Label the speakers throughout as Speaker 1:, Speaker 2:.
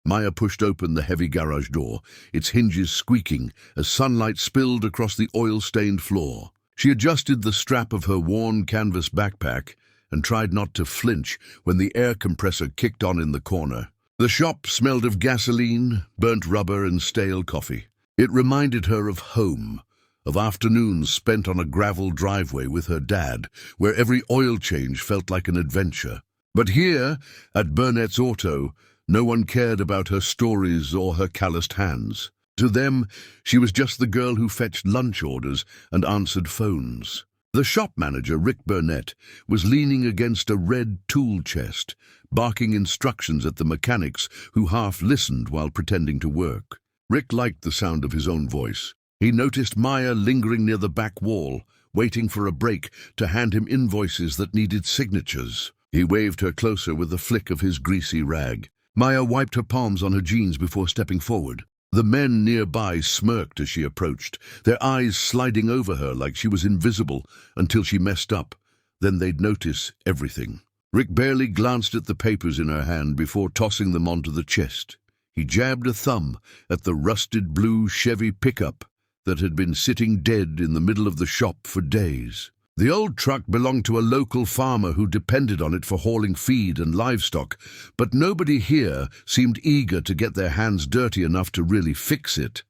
Speaker 1: Maya pushed open the heavy garage door, its hinges squeaking as sunlight spilled across the oil-stained floor. She adjusted the strap of her worn canvas backpack and tried not to flinch when the air compressor kicked on in the corner. The shop smelled of gasoline, burnt rubber, and stale coffee. It reminded her of home, of afternoons spent on a gravel driveway with her dad, where every oil change felt like an adventure. But here, at Burnett's Auto, no one cared about her stories or her calloused hands. To them, she was just the girl who fetched lunch orders and answered phones. The shop manager, Rick Burnett, was leaning against a red tool chest, barking instructions at the mechanics who half listened while pretending to work. Rick liked the sound of his own voice. He noticed Maya lingering near the back wall, waiting for a break to hand him invoices that needed signatures. He waved her closer with a flick of his greasy rag. Maya wiped her palms on her jeans before stepping forward. The men nearby smirked as she approached, their eyes sliding over her like she was invisible until she messed up. Then they'd notice everything. Rick barely glanced at the papers in her hand before tossing them onto the chest. He jabbed a thumb at the rusted blue Chevy pickup that had been sitting dead in the middle of the shop for days. The old truck belonged to a local farmer who depended on it for hauling feed and livestock, but nobody here seemed eager to get their hands dirty enough to really fix it.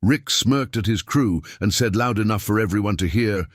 Speaker 1: Rick smirked at his crew and said loud enough for everyone to hear,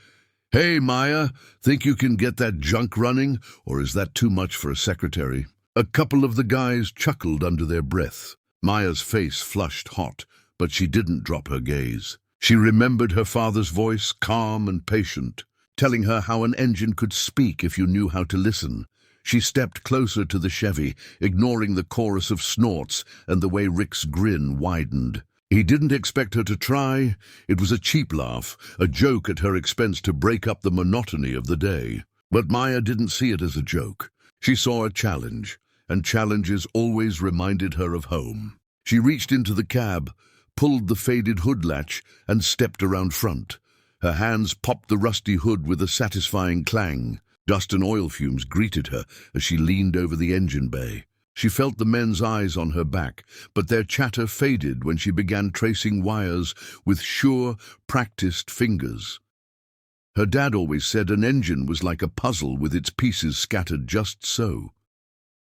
Speaker 1: "Hey, Maya, think you can get that junk running, or is that too much for a secretary?" A couple of the guys chuckled under their breath. Maya's face flushed hot, but she didn't drop her gaze. She remembered her father's voice, calm and patient, telling her how an engine could speak if you knew how to listen. She stepped closer to the Chevy, ignoring the chorus of snorts and the way Rick's grin widened. He didn't expect her to try. It was a cheap laugh, a joke at her expense to break up the monotony of the day. But Maya didn't see it as a joke. She saw a challenge, and challenges always reminded her of home. She reached into the cab, pulled the faded hood latch, and stepped around front. Her hands popped the rusty hood with a satisfying clang. Dust and oil fumes greeted her as she leaned over the engine bay. She felt the men's eyes on her back, but their chatter faded when she began tracing wires with sure, practiced fingers. Her dad always said an engine was like a puzzle with its pieces scattered just so.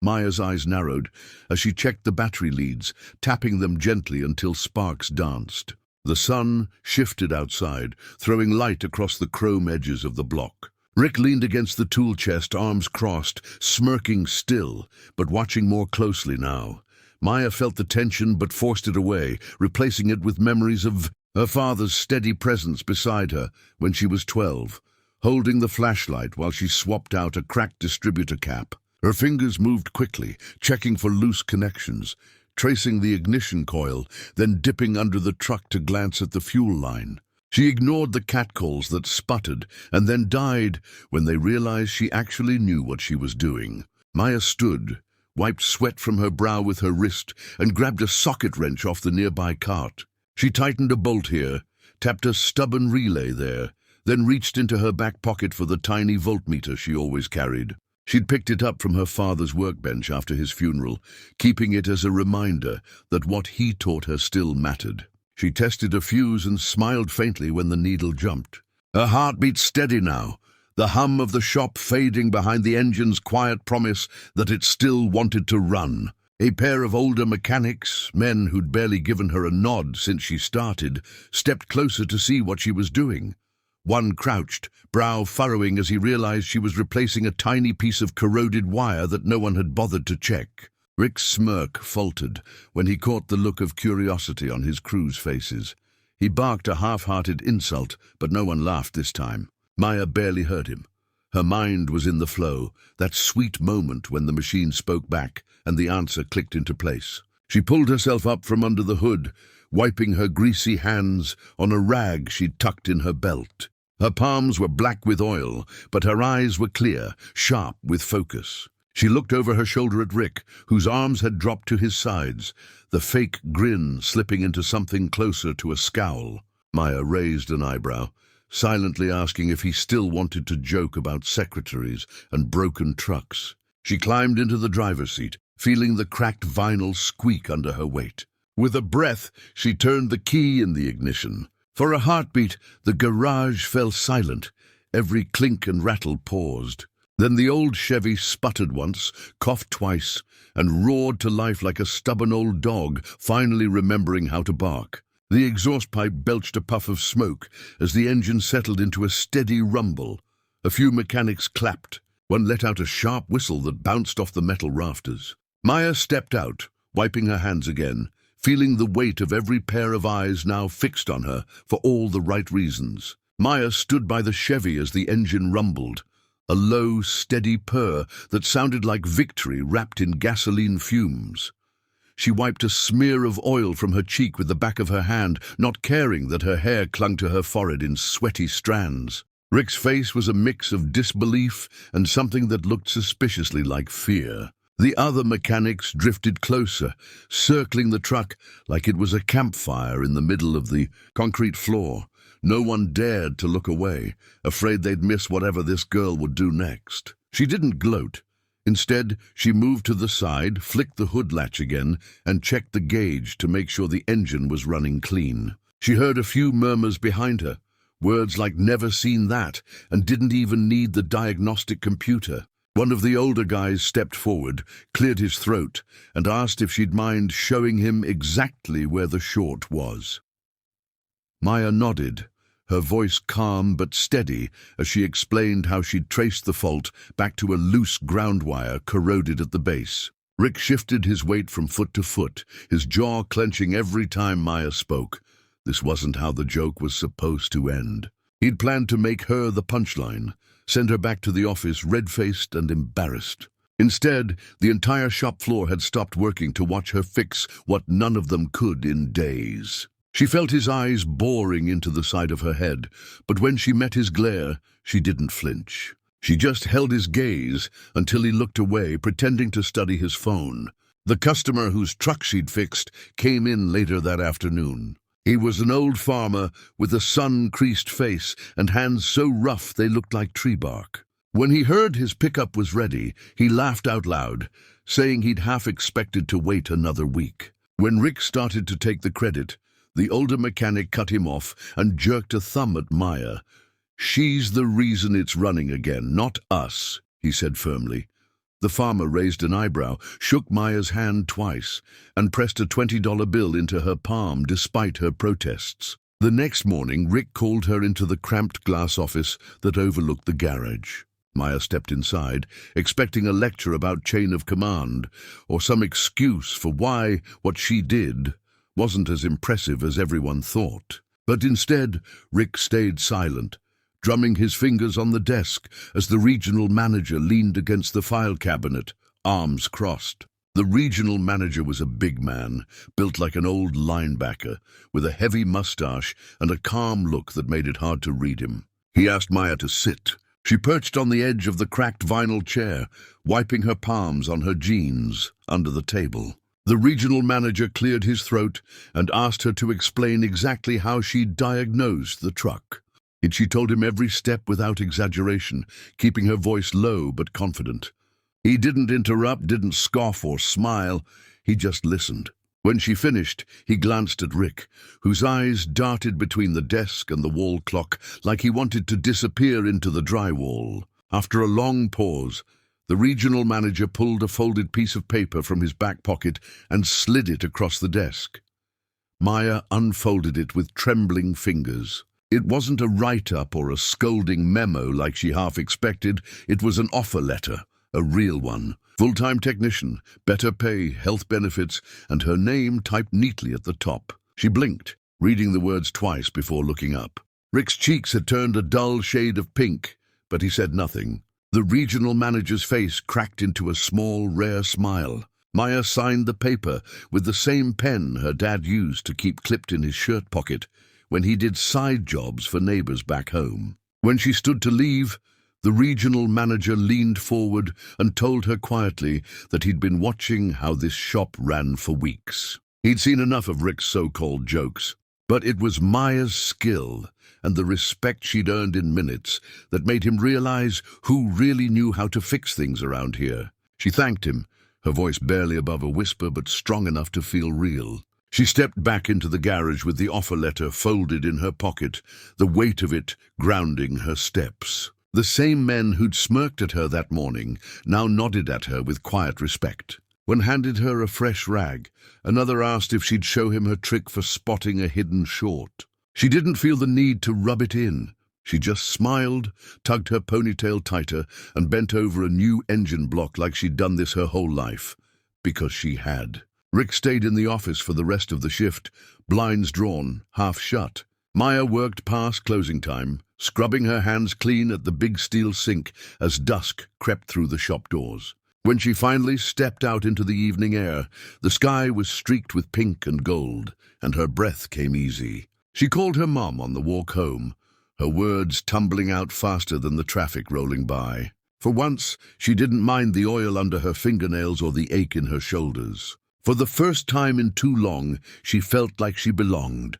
Speaker 1: Maya's eyes narrowed as she checked the battery leads, tapping them gently until sparks danced. The sun shifted outside, throwing light across the chrome edges of the block. Rick leaned against the tool chest, arms crossed, smirking still, but watching more closely now. Maya felt the tension but forced it away, replacing it with memories of her father's steady presence beside her when she was 12, holding the flashlight while she swapped out a cracked distributor cap. Her fingers moved quickly, checking for loose connections, tracing the ignition coil, then dipping under the truck to glance at the fuel line. She ignored the catcalls that sputtered and then died when they realized she actually knew what she was doing. Maya stood, wiped sweat from her brow with her wrist, and grabbed a socket wrench off the nearby cart. She tightened a bolt here, tapped a stubborn relay there, then reached into her back pocket for the tiny voltmeter she always carried. She'd picked it up from her father's workbench after his funeral, keeping it as a reminder that what he taught her still mattered. She tested a fuse and smiled faintly when the needle jumped. Her heart beat steady now, the hum of the shop fading behind the engine's quiet promise that it still wanted to run. A pair of older mechanics, men who'd barely given her a nod since she started, stepped closer to see what she was doing. One crouched, brow furrowing as he realized she was replacing a tiny piece of corroded wire that no one had bothered to check. Rick's smirk faltered when he caught the look of curiosity on his crew's faces. He barked a half-hearted insult, but no one laughed this time. Maya barely heard him. Her mind was in the flow, that sweet moment when the machine spoke back and the answer clicked into place. She pulled herself up from under the hood, wiping her greasy hands on a rag she'd tucked in her belt. Her palms were black with oil, but her eyes were clear, sharp with focus. She looked over her shoulder at Rick, whose arms had dropped to his sides, the fake grin slipping into something closer to a scowl. Maya raised an eyebrow, silently asking if he still wanted to joke about secretaries and broken trucks. She climbed into the driver's seat, feeling the cracked vinyl squeak under her weight. With a breath, she turned the key in the ignition. For a heartbeat, the garage fell silent. Every clink and rattle paused. Then the old Chevy sputtered once, coughed twice, and roared to life like a stubborn old dog, finally remembering how to bark. The exhaust pipe belched a puff of smoke as the engine settled into a steady rumble. A few mechanics clapped. One let out a sharp whistle that bounced off the metal rafters. Maya stepped out, wiping her hands again, feeling the weight of every pair of eyes now fixed on her for all the right reasons. Maya stood by the Chevy as the engine rumbled, a low, steady purr that sounded like victory wrapped in gasoline fumes. She wiped a smear of oil from her cheek with the back of her hand, not caring that her hair clung to her forehead in sweaty strands. Rick's face was a mix of disbelief and something that looked suspiciously like fear. The other mechanics drifted closer, circling the truck like it was a campfire in the middle of the concrete floor. No one dared to look away, afraid they'd miss whatever this girl would do next. She didn't gloat. Instead, she moved to the side, flicked the hood latch again, and checked the gauge to make sure the engine was running clean. She heard a few murmurs behind her, words like "never seen that," and didn't even need the diagnostic computer. One of the older guys stepped forward, cleared his throat, and asked if she'd mind showing him exactly where the short was. Maya nodded, her voice calm but steady as she explained how she'd traced the fault back to a loose ground wire corroded at the base. Rick shifted his weight from foot to foot, his jaw clenching every time Maya spoke. This wasn't how the joke was supposed to end. He'd planned to make her the punchline, send her back to the office red-faced and embarrassed. Instead, the entire shop floor had stopped working to watch her fix what none of them could in days. She felt his eyes boring into the side of her head, but when she met his glare, she didn't flinch. She just held his gaze until he looked away, pretending to study his phone. The customer whose truck she'd fixed came in later that afternoon. He was an old farmer with a sun-creased face and hands so rough they looked like tree bark. When he heard his pickup was ready, he laughed out loud, saying he'd half expected to wait another week. When Rick started to take the credit, the older mechanic cut him off and jerked a thumb at Maya. "She's the reason it's running again, not us," he said firmly. The farmer raised an eyebrow, shook Maya's hand twice, and pressed a $20 bill into her palm despite her protests. The next morning, Rick called her into the cramped glass office that overlooked the garage. Maya stepped inside, expecting a lecture about chain of command, or some excuse for why what she did wasn't as impressive as everyone thought. But instead, Rick stayed silent, drumming his fingers on the desk as the regional manager leaned against the file cabinet, arms crossed. The regional manager was a big man, built like an old linebacker, with a heavy mustache and a calm look that made it hard to read him. He asked Maya to sit. She perched on the edge of the cracked vinyl chair, wiping her palms on her jeans under the table. The regional manager cleared his throat and asked her to explain exactly how she'd diagnosed the truck. She told him every step without exaggeration, keeping her voice low but confident. He didn't interrupt, didn't scoff or smile. He just listened. When she finished, he glanced at Rick, whose eyes darted between the desk and the wall clock like he wanted to disappear into the drywall. After a long pause, the regional manager pulled a folded piece of paper from his back pocket and slid it across the desk. Maya unfolded it with trembling fingers. It wasn't a write-up or a scolding memo like she half expected. It was an offer letter, a real one. Full-time technician, better pay, health benefits, and her name typed neatly at the top. She blinked, reading the words twice before looking up. Rick's cheeks had turned a dull shade of pink, but he said nothing. The regional manager's face cracked into a small, rare smile. Maya signed the paper with the same pen her dad used to keep clipped in his shirt pocket when he did side jobs for neighbors back home. When she stood to leave, the regional manager leaned forward and told her quietly that he'd been watching how this shop ran for weeks. He'd seen enough of Rick's so-called jokes, but it was Maya's skill and the respect she'd earned in minutes that made him realize who really knew how to fix things around here. She thanked him, her voice barely above a whisper but strong enough to feel real. She stepped back into the garage with the offer letter folded in her pocket, the weight of it grounding her steps. The same men who'd smirked at her that morning now nodded at her with quiet respect. One handed her a fresh rag. Another asked if she'd show him her trick for spotting a hidden short. She didn't feel the need to rub it in. She just smiled, tugged her ponytail tighter, and bent over a new engine block like she'd done this her whole life. Because she had. Rick stayed in the office for the rest of the shift, blinds drawn, half shut. Maya worked past closing time, scrubbing her hands clean at the big steel sink as dusk crept through the shop doors. When she finally stepped out into the evening air, the sky was streaked with pink and gold, and her breath came easy. She called her mom on the walk home, her words tumbling out faster than the traffic rolling by. For once, she didn't mind the oil under her fingernails or the ache in her shoulders. For the first time in too long, she felt like she belonged.